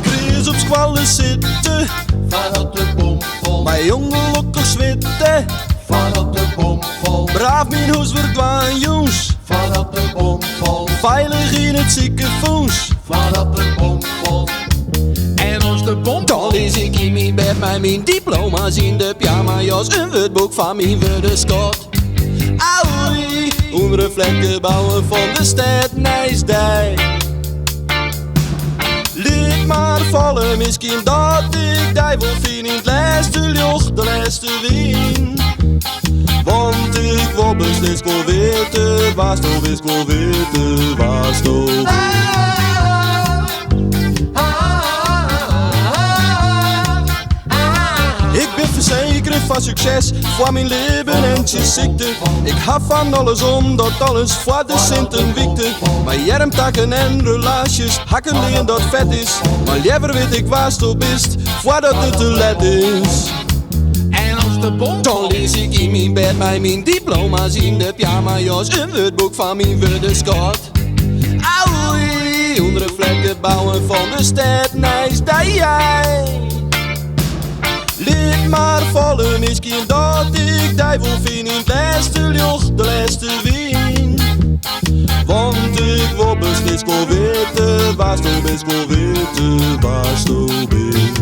Chris op squallen zitten, Vanuit de bomvol, mijn jongen lokker zwitten. vanuit de bomvol, Braaf mijn huis verdwaan jongens, vanuit de bomvol, veilig in het ziekenfonds. vanuit de bomvol. En als de bom Dan lees ik in mijn bed met mijn diploma's in de pyjamajas, een wordboek van mijn Scott. Auwie, onder vlekken bouwen van de stad Nijsdijk. Liet maar vallen, misschien dat ik die wil vinden in het laatste lucht, de laatste wien. Want ik wil beslist wel weten, waar stond is wel weten, waar stond. Ik ben verzekerd van succes voor mijn leven en je ziekte. Ik hou van alles omdat alles voor de centen wiekte. Maar jermtakken en relaties hakken in dat vet is. Maar liever weet ik waar je bist voordat het te laat is. En als de bom Dan lees ik in mijn bed met mijn diploma's in de pyjamajas, een woordboek van mijn Scott. Auwie, onder vlekken bouwen van de stad Nijsdijk. Liet maar vallen, misschien dat ik die wil vinden in het laatste lucht, de laatste wien. Want ik wil beslist wel weten, waar je best wel weten, waar je best.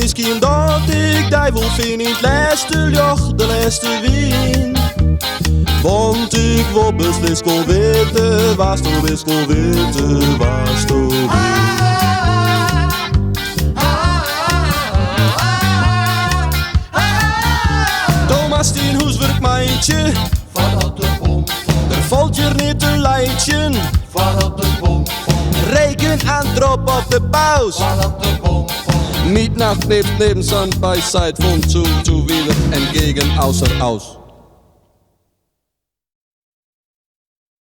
Misschien dat ik die wil vinden in het laatste lucht, de laatste wien. Want ik wil beslist wel weten, waar je best wel weten, waar je best. Thomas Tien Hoeswerkmeintje, vanuit de bomvol, er valt je niet een lijntje. vanuit de bomvol, Reken aan drop op de paus. vanuit de bomvol. Mietnacht lebt neben Sand bei Zeit von zu wieder entgegen außer aus.